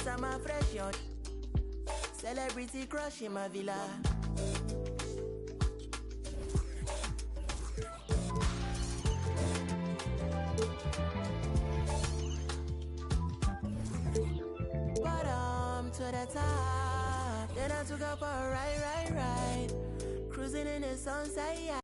cause I'm a fresh yacht. Celebrity crush in my villa. Bottom to the top. Then I took up a ride. Cruising in the sunset.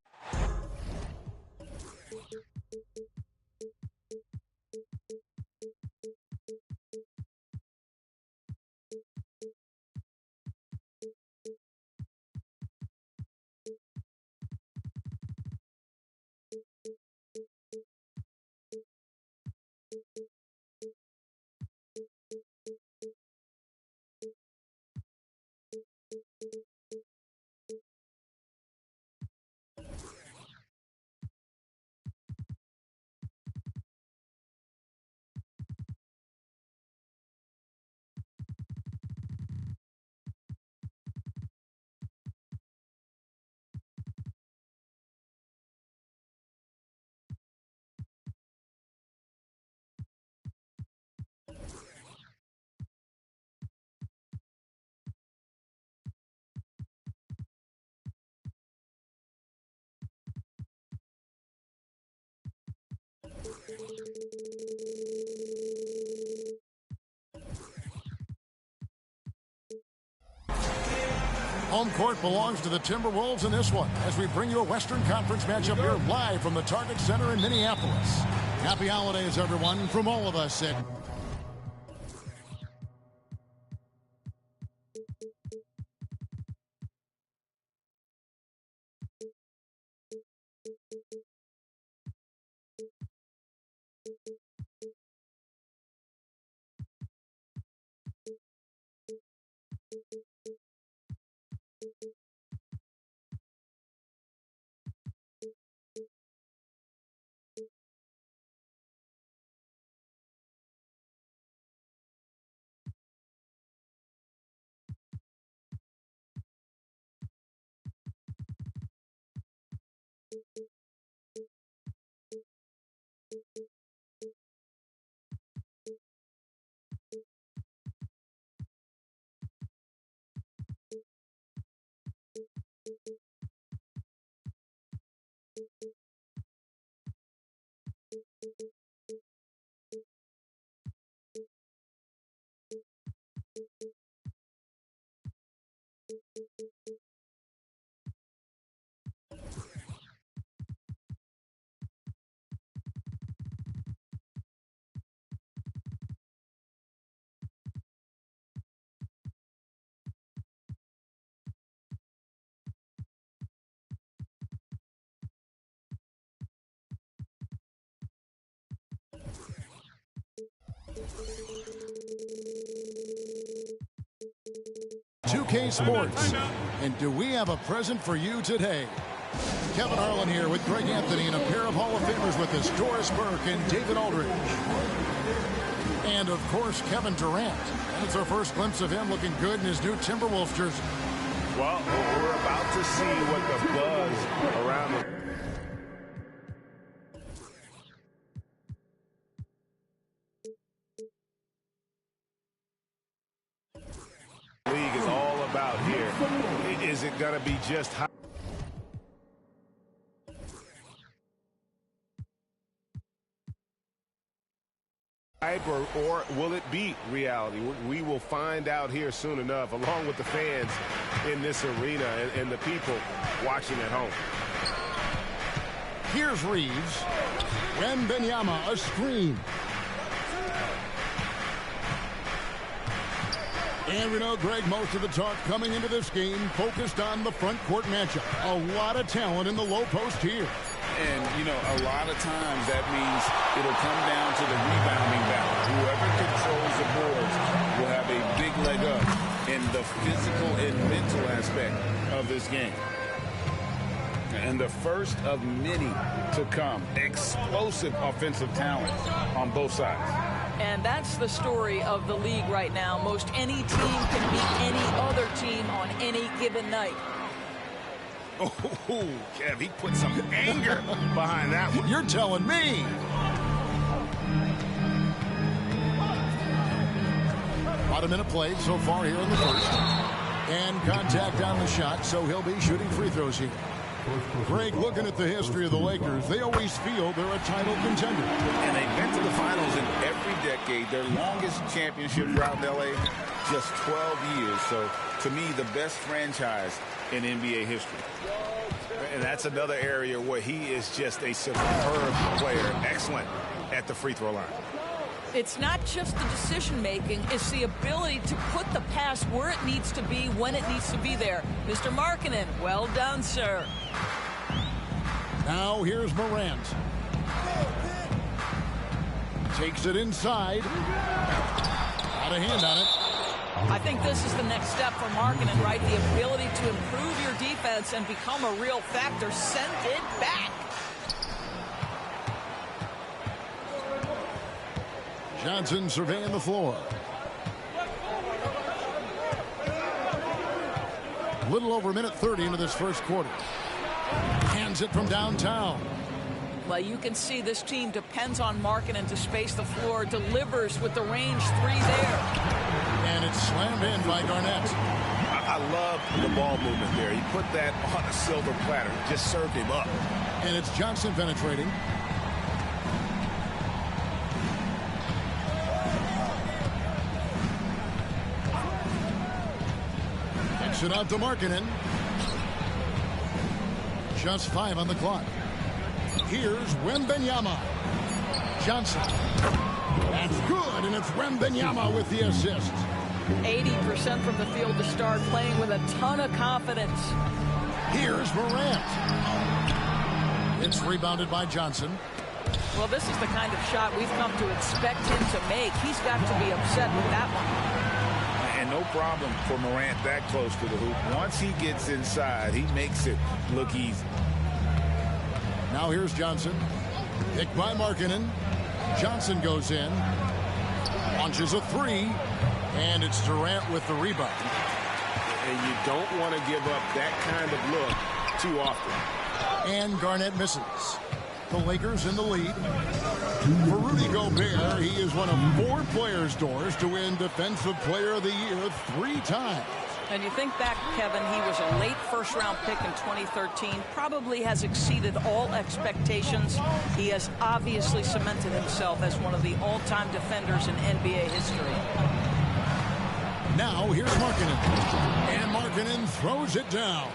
Home court belongs to the Timberwolves in this one as we bring you a Western Conference matchup here live from the Target Center in Minneapolis. Happy holidays, everyone, from all of us at... K Sports. And do we have a present for you today? Kevin Harlan here with Greg Anthony and a pair of Hall of Famers with us, Doris Burke and David Aldridge. And, of course, Kevin Durant. And it's our first glimpse of him looking good in his new Timberwolves jersey. Well, we're about to see what the buzz around the league is all about here. Is it going to be just hype or will it be reality? We will find out here soon enough, along with the fans in this arena and the people watching at home. Here's Reeves. Wembanyama, a screen. And we know, Greg, most of the talk coming into this game focused on the front court matchup. A lot of talent in the low post here. And, you know, a lot of times that means it'll come down to the rebounding battle. Whoever controls the boards will have a big leg up in the physical and mental aspect of this game. And the first of many to come. Explosive offensive talent on both sides. And that's the story of the league right now. Most any team can beat any other team on any given night. Oh, Kev, he put some anger behind that one. You're telling me. About a minute played so far here in the first. And contact on the shot, so he'll be shooting free throws here. Greg, looking at the history of the Lakers, they always feel they're a title contender. And they've been to the finals in every decade. Their longest championship route in L.A., just 12 years. So, to me, the best franchise in NBA history. And that's another area where he is just a superb player. Excellent at the free throw line. It's not just the decision-making. It's the ability to put the pass where it needs to be, when it needs to be there. Mr. Markkanen, well done, sir. Now here's Morant. Takes it inside. Got a hand on it. I think this is the next step for Markkanen, right? The ability to improve your defense and become a real factor. Send it back. Johnson surveying the floor. A little over a minute 30 into this first quarter. Hands it from downtown. Well, you can see this team depends on Markkanen to space the floor, delivers with the range three there. And it's slammed in by Garnett. I love the ball movement there. He put that on a silver platter. Just served him up. And it's Johnson penetrating. Kicks it out to Markkanen. Just 5 on the clock. Here's Wembanyama. Johnson. That's good, and it's Wembanyama with the assist. 80% from the field to start, playing with a ton of confidence. Here's Morant. It's rebounded by Johnson. Well, this is the kind of shot we've come to expect him to make. He's got to be upset with that one. And no problem for Morant that close to the hoop. Once he gets inside, he makes it look easy. Now here's Johnson. Picked by Markkanen. Johnson goes in. Launches a three. And it's Durant with the rebound. And you don't want to give up that kind of look too often. And Garnett misses. The Lakers in the lead. For Rudy Gobert, he is one of 4 players, Doris, to win Defensive Player of the Year 3 times. And you think back, Kevin, he was a late first-round pick in 2013, probably has exceeded all expectations. He has obviously cemented himself as one of the all-time defenders in NBA history. Now, here's Markkanen. And Markkanen throws it down.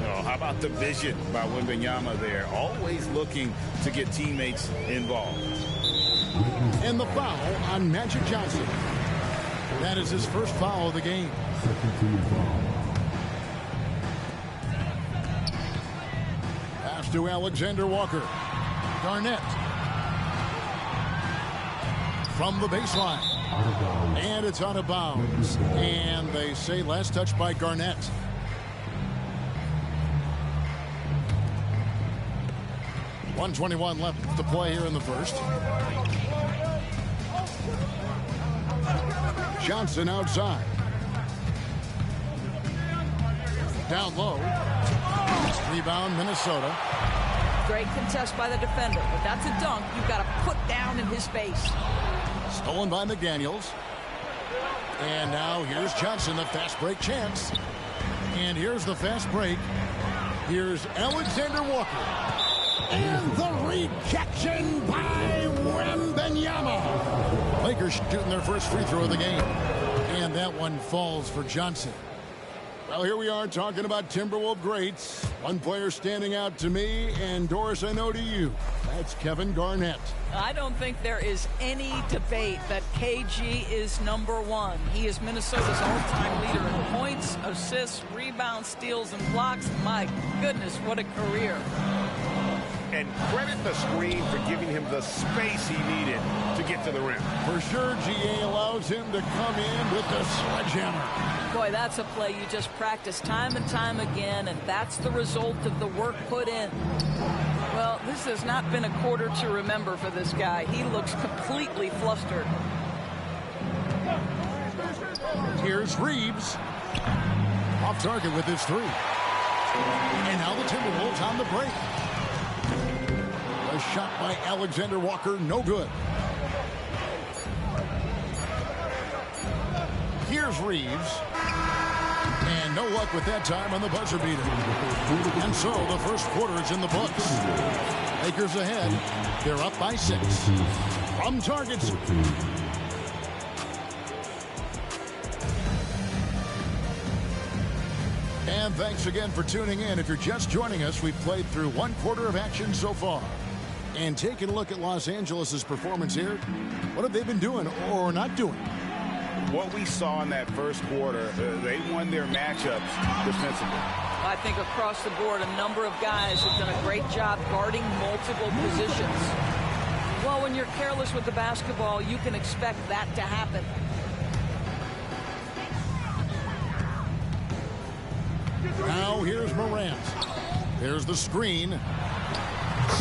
Oh, how about the vision by Wembanyama there? Always looking to get teammates involved. And the foul on Magic Johnson. That is his first foul of the game. Pass to Alexander Walker. Garnett. From the baseline. And it's out of bounds. And they say last touch by Garnett. .121 left to play here in the first. Johnson outside. Down low. Rebound, Minnesota. Great contest by the defender, but that's a dunk you've got to put down in his face. Stolen by McDaniels. And now here's Johnson, the fast break chance. And here's the fast break. Here's Alexander Walker. And the rejection by Wembanyama. Lakers shooting their first free throw of the game. And that one falls for Johnson. Well, here we are talking about Timberwolves greats. One player standing out to me, and Doris, I know to you. That's Kevin Garnett. I don't think there is any debate that KG is #1. He is Minnesota's all-time leader in points, assists, rebounds, steals, and blocks. My goodness, what a career. And credit the screen for giving him the space he needed to get to the rim. For sure, GA allows him to come in with the sledgehammer. Boy, that's a play you just practice time and time again, and that's the result of the work put in. Well, this has not been a quarter to remember for this guy. He looks completely flustered. Here's Reeves. Off target with his three. And now the Timberwolves on the break. A shot by Alexander Walker, no good. Here's Reeves. And no luck with that time on the buzzer beater. And so the first quarter is in the books. Lakers ahead. They're up by 6. From targets. And thanks again for tuning in. If you're just joining us, we've played through 1 quarter of action so far. And taking a look at Los Angeles' performance here, what have they been doing or not doing? What we saw in that first quarter, they won their matchups defensively. I think across the board, a number of guys have done a great job guarding multiple positions. Well, when you're careless with the basketball, you can expect that to happen. Now here's Morant. There's the screen.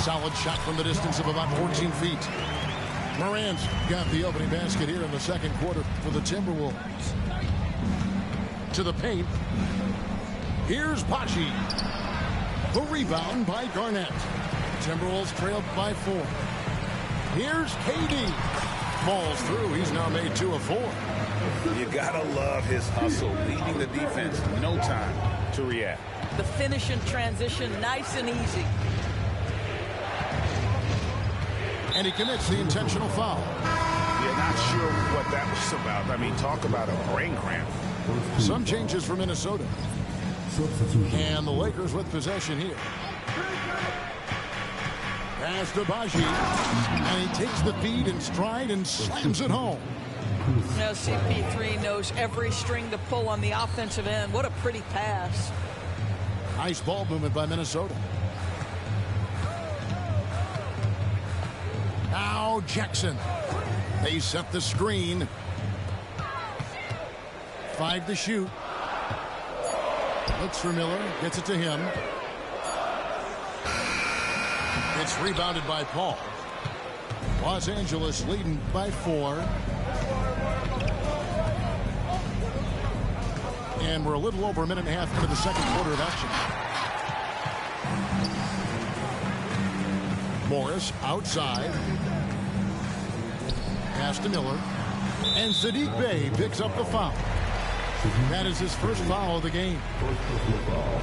Solid shot from the distance of about 14 feet. Morant's got the opening basket here in the second quarter for the Timberwolves. To the paint. Here's Pachi. The rebound by Garnett. Timberwolves trailed by 4. Here's KD. Falls through. He's now made 2 of 4. You gotta love his hustle, leading the defense. No time to react. The finish in transition, nice and easy. And he commits the intentional foul. Yeah, not sure what that was about. I mean, talk about a brain cramp. Some changes for Minnesota. And the Lakers with possession here. Pass to Baji. And he takes the feed in stride and slams it home. Now CP3 knows every string to pull on the offensive end. What a pretty pass. Nice ball movement by Minnesota. Now Jackson. They set the screen. 5 to shoot. Looks for Miller. Gets it to him. It's rebounded by Paul. Los Angeles leading by 4. And we're a little over a minute and a half into the second quarter of action. Morris outside. Pass to Miller. And Sadiq Bey picks up the foul. That is his first foul of the game.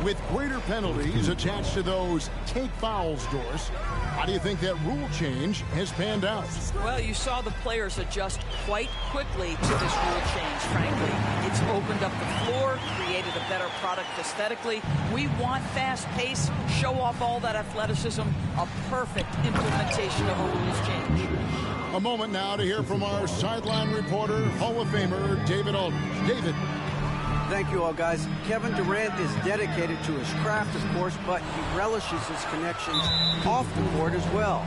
With greater penalties attached to those take fouls, Doris, how do you think that rule change has panned out? Well, you saw the players adjust quite quickly to this rule change, frankly. It's opened up the floor, created a better product aesthetically. We want fast pace, show off all that athleticism, a perfect implementation of a rules change. A moment now to hear from our sideline reporter, Hall of Famer David Aldridge. David. Thank you all, guys. Kevin Durant is dedicated to his craft, of course, but he relishes his connections off the court as well.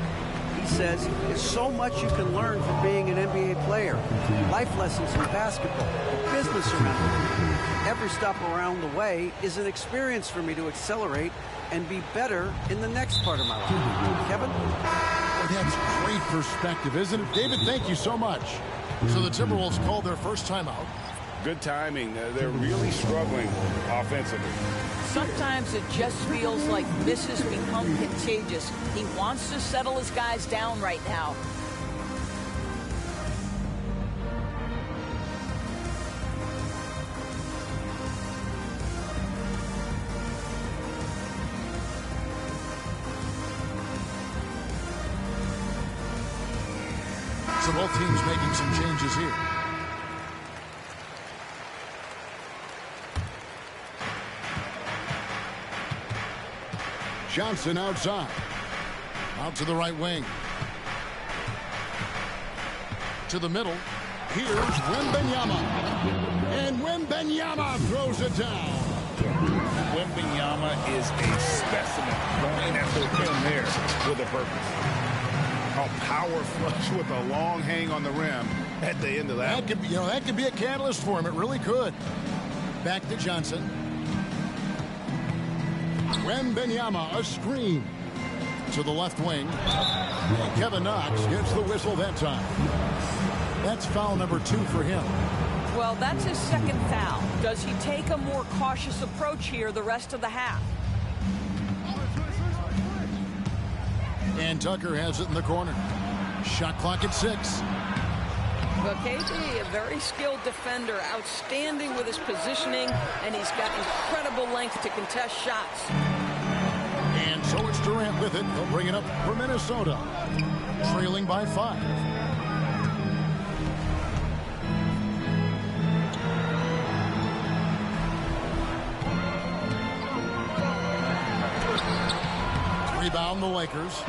He says there's so much you can learn from being an NBA player. Life lessons in basketball, business around the league. Every stop around the way is an experience for me to accelerate and be better in the next part of my life. Kevin? That's great perspective, isn't it? David, thank you so much. So the Timberwolves called their first timeout. Good timing. They're really struggling offensively. Sometimes it just feels like this has become contagious. He wants to settle his guys down right now. So both teams making some changes here. Johnson outside. Out to the right wing. To the middle. Here's Wembanyama. And Wembanyama throws it down. Wembanyama is a specimen. Going at the rim there with a purpose. A power flush with a long hang on the rim at the end of that. That could be a catalyst for him. It really could. Back to Johnson. Wembanyama, a screen to the left wing. And Kevin Knox gets the whistle that time. That's foul number 2 for him. Well, that's his second foul. Does he take a more cautious approach here the rest of the half? And Tucker has it in the corner. Shot clock at 6. Well, KB, a very skilled defender, outstanding with his positioning, and he's got incredible length to contest shots. And so it's Durant with it. He'll bring it up for Minnesota, trailing by 5. Rebound the Lakers.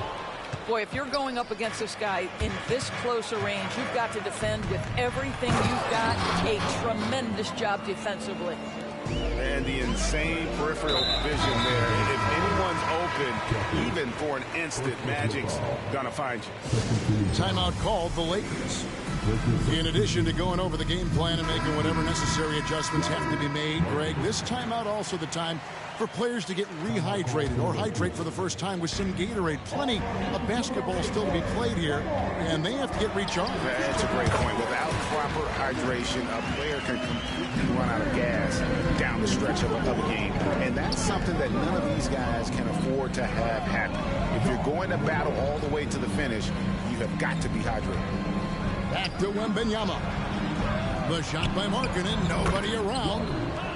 Boy, if you're going up against this guy in this close a range, you've got to defend with everything you've got. A tremendous job defensively. And the insane peripheral vision there. If anyone's open, even for an instant, Magic's going to find you. Timeout called the Lakers. In addition to going over the game plan and making whatever necessary adjustments have to be made, Greg, this timeout also the time for players to get rehydrated or hydrate for the first time with some Gatorade. Plenty of basketball still to be played here, and they have to get recharged. That's a great point. Without proper hydration, a player can completely run out of gas down the stretch of a game. And that's something that none of these guys can afford to have happen. If you're going to battle all the way to the finish, you have got to be hydrated. Back to Wembanyama. The shot by Markkanen, nobody around.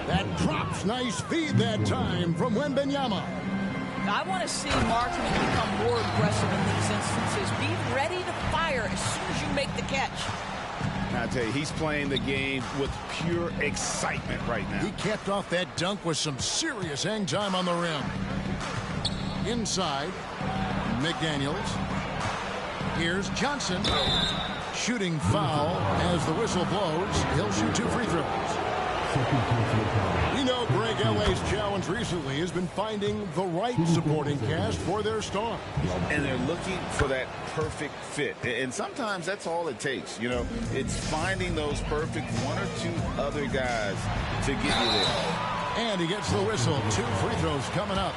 That drops, nice feed that time from Wembanyama. I want to see Markkanen become more aggressive in these instances. Be ready to fire as soon as you make the catch. I tell you, he's playing the game with pure excitement right now. He capped off that dunk with some serious hang time on the rim. Inside, McDaniels. Here's Johnson. Shooting foul as the whistle blows. He'll shoot 2 free throws. We know Greg, LA's challenge recently has been finding the right supporting cast for their stars. And they're looking for that perfect fit. And sometimes that's all it takes. You know, it's finding those perfect 1 or 2 other guys to get you there. And he gets the whistle. 2 free throws coming up.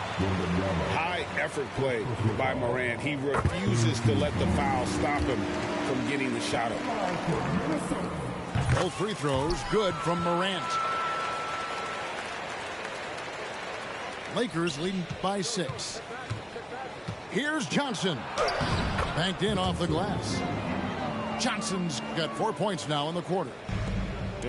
High effort play by Morant. He refuses to let the foul stop him from getting the shot up. Both free throws good from Morant. Lakers leading by 6. Here's Johnson. Banked in off the glass. Johnson's got 4 points now in the quarter.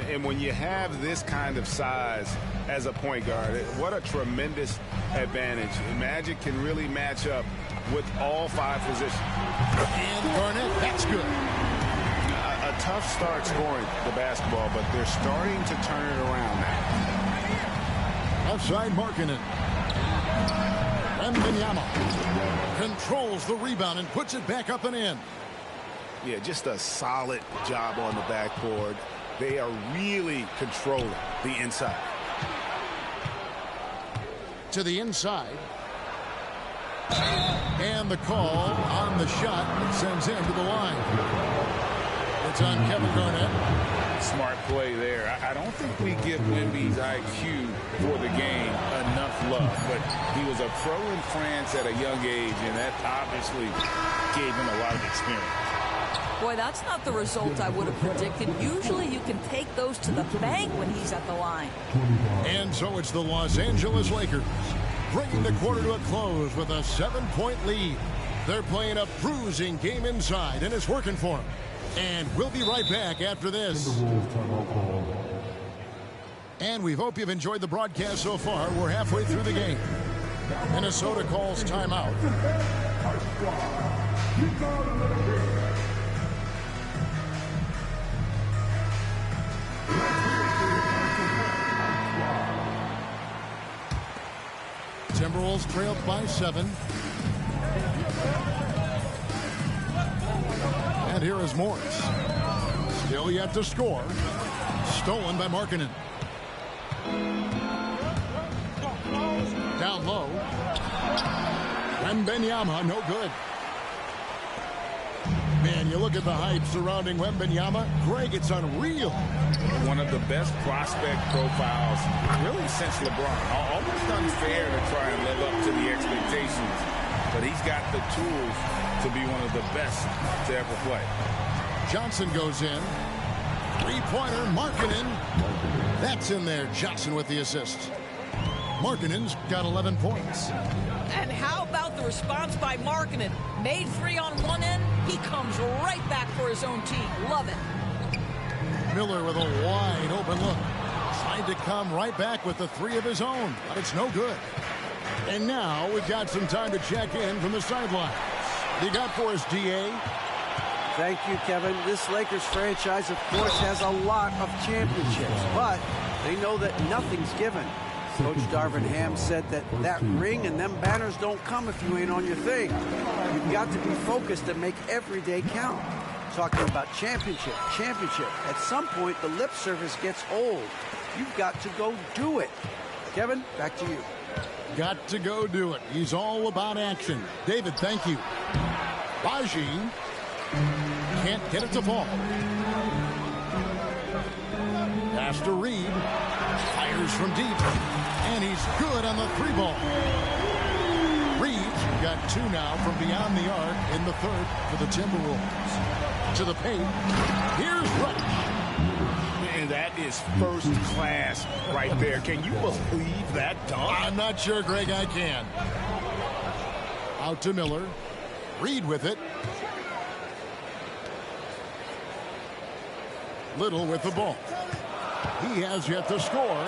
And when you have this kind of size as a point guard, what a tremendous advantage. Magic can really match up with all 5 positions. And Garnett, that's good. A tough start scoring the basketball, but they're starting to turn it around now. Outside Markkanen. Wembanyama controls the rebound and puts it back up and in. Yeah, just a solid job on the backboard. They are really controlling the inside. To the inside. And the call on the shot sends him to the line. It's on Kevin Garnett. Smart play there. I don't think we give Wemby's IQ for the game enough love, but he was a pro in France at a young age, and that obviously gave him a lot of experience. Boy, that's not the result I would have predicted. Usually you can take those to the bank when he's at the line. And so it's the Los Angeles Lakers bringing the quarter to a close with a 7-point lead. They're playing a bruising game inside, and it's working for them. And we'll be right back after this. And we hope you've enjoyed the broadcast so far. We're halfway through the game. Minnesota calls timeout. Timberwolves trailed by 7. And here is Morris. Still yet to score. Stolen by Markkanen. Down low. Wembanyama, no good. Man, you look at the hype surrounding Wembanyama. Greg, it's unreal. One of the best prospect profiles really since LeBron. Almost unfair to try and live up to the expectations, but he's got the tools to be one of the best to ever play. Johnson goes in. 3-pointer, Markkanen. That's in there. Johnson with the assist. Markkanen's got 11 points. And how about the response by Markkanen? Made 3 on one end, he comes right back for his own team. Love it. Miller with a wide open look. Tried to come right back with the three of his own, but it's no good. And now we've got some time to check in from the sideline. You got for us, DA? Thank you, Kevin. This Lakers franchise, of course, has a lot of championships, but they know that nothing's given. Coach Darvin Ham said that ring and them banners don't come if you ain't on your thing. You've got to be focused and make every day count. Talking about championship. At some point, the lip service gets old. You've got to go do it. Kevin, back to you. Got to go do it. He's all about action. David, thank you. Baji can't get it to fall. Pass to Reed. Fires from deep. And he's good on the three ball. Reed got two now from beyond the arc in the third for the Timberwolves. To the paint. Here's Rush. And that is first class right there. Can you believe that dunk? I'm not sure, Greg, I can. Out to Miller. Reed with it. Little with the ball. He has yet to score.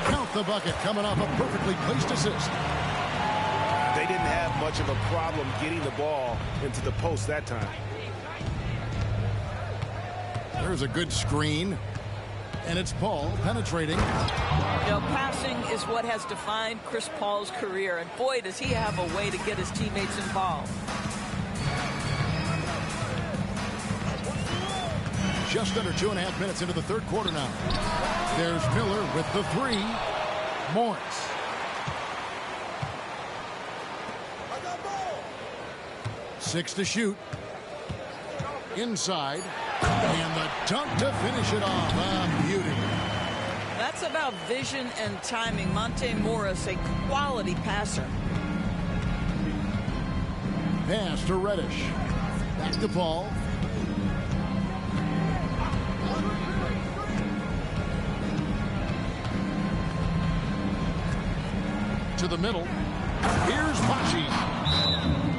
Count the bucket coming off a perfectly placed assist. They didn't have much of a problem getting the ball into the post that time. There's a good screen. And it's Paul penetrating. You know, passing is what has defined Chris Paul's career. And boy, does he have a way to get his teammates involved. Just under 2.5 minutes into the third quarter now. There's Miller with the three. Morris. Six to shoot. Inside. And the dunk to finish it off. A beauty. That's about vision and timing. Monte Morris, a quality passer. Pass to Reddish. Back to Paul. To the middle. Here's Baji.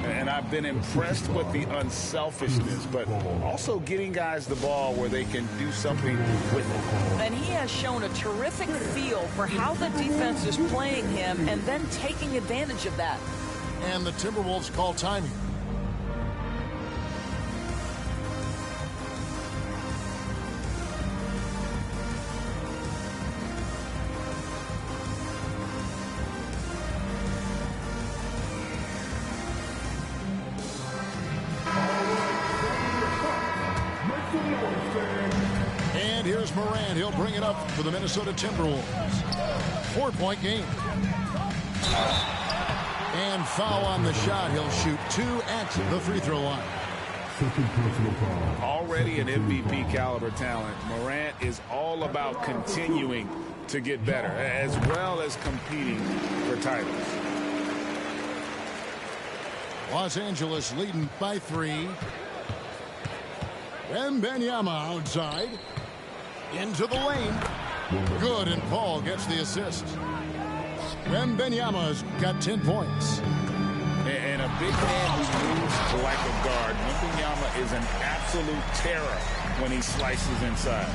And I've been impressed with the unselfishness, but also getting guys the ball where they can do something with it. And he has shown a terrific feel for how the defense is playing him and then taking advantage of that. And the Timberwolves call timing. And here's Morant. He'll bring it up for the Minnesota Timberwolves. 4-point game. And foul on the shot. He'll shoot two at the free throw line. Already an MVP caliber talent, Morant is all about continuing to get better, as well as competing for titles. Los Angeles leading by 3. Wembanyama outside. Into the lane. Good, and Paul gets the assist. Wembanyama's got 10 points. And a big man who moves like a guard. Wembanyama is an absolute terror when he slices inside.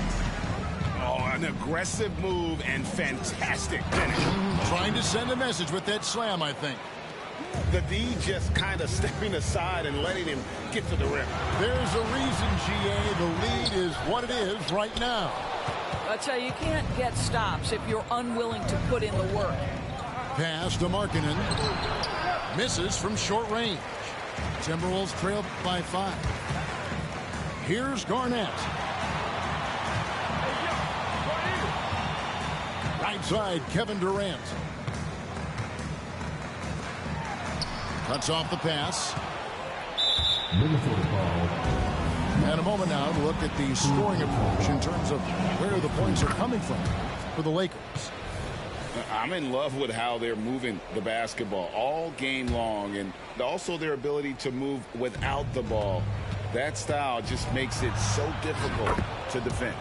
Oh, an aggressive move and fantastic finish. Trying to send a message with that slam, I think. The D just kind of stepping aside and letting him get to the rim. There's a reason, GA. The lead is what it is right now. I tell you, you can't get stops if you're unwilling to put in the work. Pass to Markkanen. Misses from short range. Timberwolves trail by 5. Here's Garnett. Right side, Kevin Durant. Cuts off the pass. And a moment now to look at the scoring approach in terms of where the points are coming from for the Lakers. I'm in love with how they're moving the basketball all game long, and also their ability to move without the ball. That style just makes it so difficult to defend.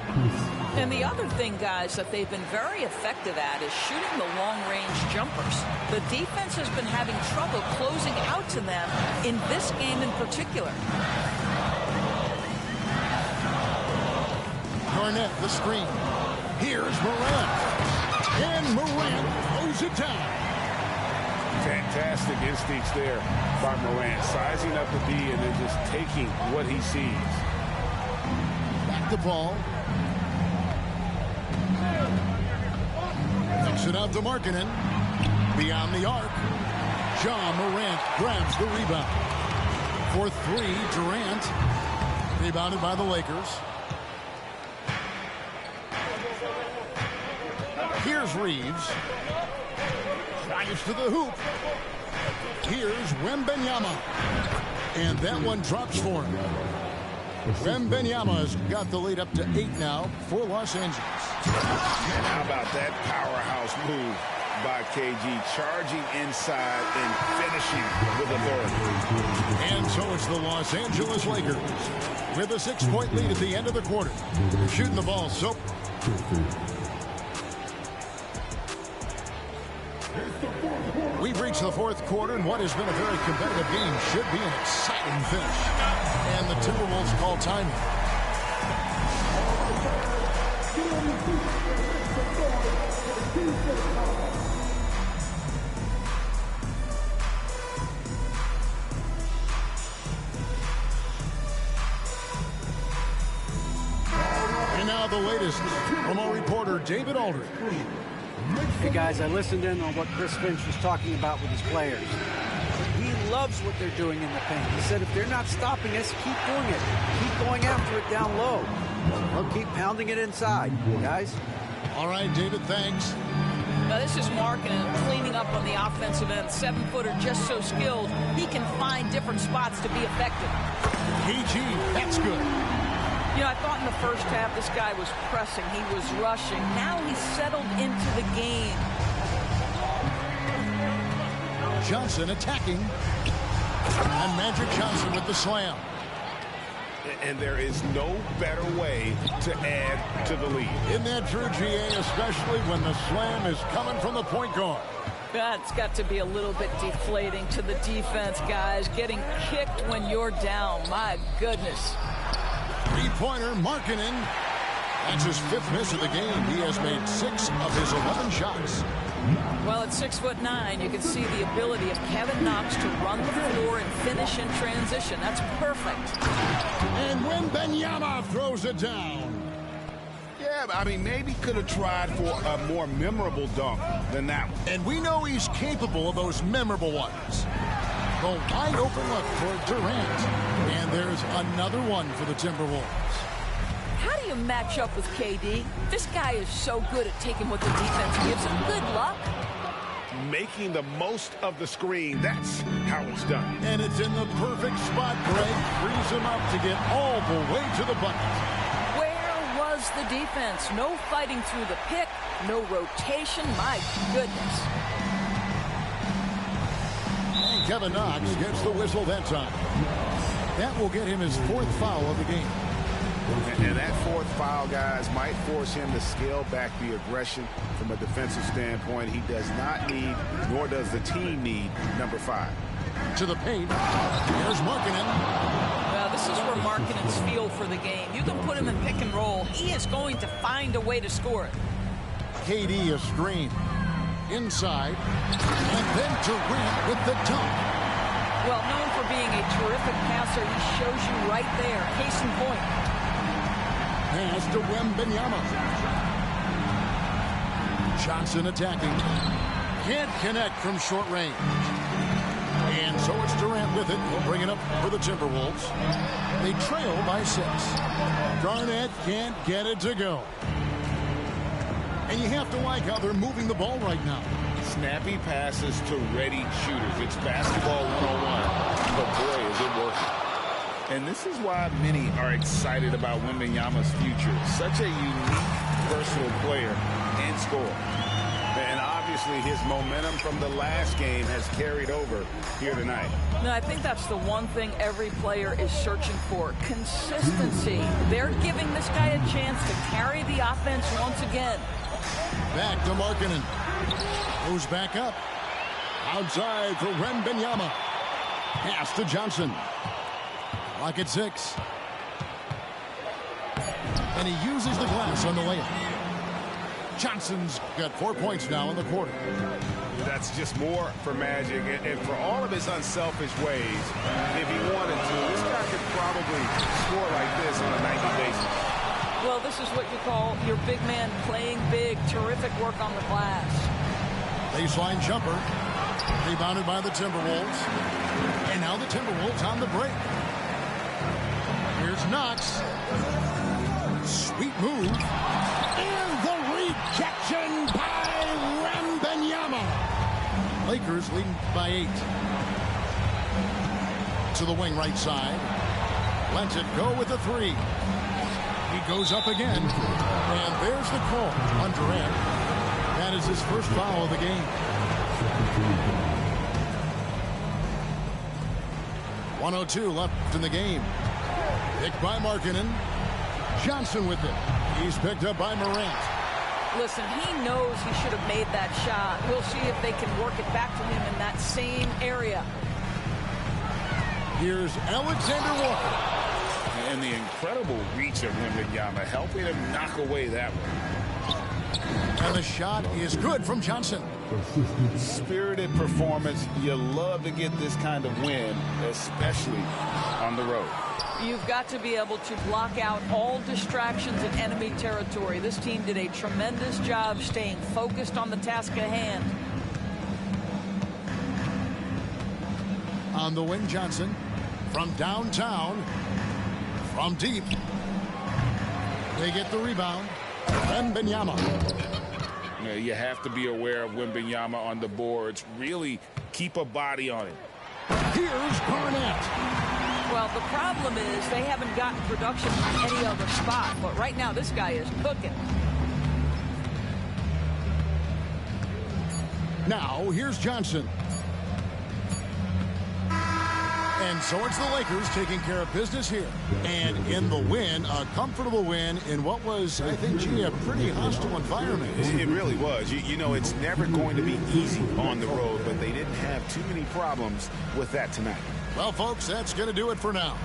And the other thing, guys, that they've been very effective at is shooting the long-range jumpers. The defense has been having trouble closing out to them in this game in particular. Garnett, the screen. Here's Morant. And Morant throws it down. Fantastic instincts there by Morant. Sizing up the D and then just taking what he sees. Back the ball. Kicks it out to Markkanen. Beyond the arc. John Morant grabs the rebound. For three, Durant. Rebounded by the Lakers. Here's Reeves. Drives to the hoop. Here's Wembanyama. And that one drops for him. Wembanyama's got the lead up to 8 now for Los Angeles. And how about that powerhouse move by KG, charging inside and finishing with authority. And so it's the Los Angeles Lakers with a 6-point lead at the end of the quarter. Shooting the ball, so we've reached the fourth quarter, and what has been a very competitive game should be an exciting finish. And the Timberwolves call time. And now the latest from our reporter, David Aldridge. Hey guys, I listened in on what Chris Finch was talking about with his players. He loves what they're doing in the paint. He said if they're not stopping us, keep doing it. Keep going after it down low. We'll keep pounding it inside, guys. All right, David, thanks. Now this is Markkanen cleaning up on the offensive end. 7-footer, just so skilled. He can find different spots to be effective. KG, that's good. You know, I thought in the first half this guy was pressing. He was rushing. Now he's settled into the game. Johnson attacking. And Magic Johnson with the slam. And there is no better way to add to the lead. Isn't that true, GA, especially when the slam is coming from the point guard? That's got to be a little bit deflating to the defense, guys. Getting kicked when you're down. My goodness. Three-pointer, Markkanen. That's his 5th miss of the game. He has made 6 of his 11 shots. Well, at 6'9", you can see the ability of Kevin Knox to run the floor and finish in transition. That's perfect. And Wembanyama throws it down. Yeah, I mean, maybe could have tried for a more memorable dunk than that one. And we know he's capable of those memorable ones. The wide open look for Durant. And there's another one for the Timberwolves. How do you match up with KD? This guy is so good at taking what the defense gives him. Good luck. Making the most of the screen. That's how it's done. And it's in the perfect spot. Greg frees him up to get all the way to the bucket. Where was the defense? No fighting through the pick. No rotation. My goodness. And Kevin Knox gets the whistle that time. That will get him his 4th foul of the game. And that 4th foul, guys, might force him to scale back the aggression from a defensive standpoint. He does not need, nor does the team need, number 5. To the paint. There's Markkanen. Well, this is where Markkanen's feel for the game. You can put him in pick and roll. He is going to find a way to score it. KD a screen. Inside. And then Durant with the dunk. Well, known for being a terrific passer, he shows you right there. Case in point. Pass to Wembanyama. Johnson attacking. Can't connect from short range. And so it's Durant with it. He'll bring it up for the Timberwolves. They trail by 6. Garnett can't get it to go. And you have to like how they're moving the ball right now. Snappy passes to ready shooters. It's basketball 101. But boy, is it working. And this is why many are excited about Wembanyama's future. Such a unique, versatile player and scorer. And obviously his momentum from the last game has carried over here tonight. No, I think that's the one thing every player is searching for. Consistency. They're giving this guy a chance to carry the offense once again. Back to Markkanen. Goes back up. Outside for Wembanyama. Pass to Johnson. Clock at 6. And he uses the glass on the layup. Johnson's got 4 points now in the quarter. That's just more for Magic. And for all of his unselfish ways, if he wanted to, this guy could probably score like this on a nightly basis. Well, this is what you call your big man playing big. Terrific work on the glass. Baseline jumper. Rebounded by the Timberwolves. And now the Timberwolves on the break. Here's Knox. Sweet move. And the rejection by Wembanyama. Lakers leading by 8. To the wing right side. Lets it go with a 3. He goes up again. And there's the call on Durant. That is his first foul of the game. 1:02 left in the game. Picked by Markkanen. Johnson with it. He's picked up by Morant. Listen, he knows he should have made that shot. We'll see if they can work it back to him in that same area. Here's Alexander Walker. And the incredible reach of Wembanyama, helping him knock away that one. And the shot is good from Johnson. Spirited performance. You love to get this kind of win, especially on the road. You've got to be able to block out all distractions in enemy territory. This team did a tremendous job staying focused on the task at hand. On the wing, Johnson. From downtown. From deep. They get the rebound. Wembanyama. You have to be aware of Wembanyama on the boards. Really keep a body on him. Here's Garnett. Well, the problem is they haven't gotten production from any other spot. But right now, this guy is cooking. Now, here's Johnson. And so it's the Lakers taking care of business here. And in the win, a comfortable win in what was, I think, a pretty hostile environment. It really was. You know, it's never going to be easy on the road, but they didn't have too many problems with that tonight. Well, folks, that's going to do it for now.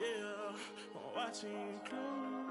Yeah, watching you close.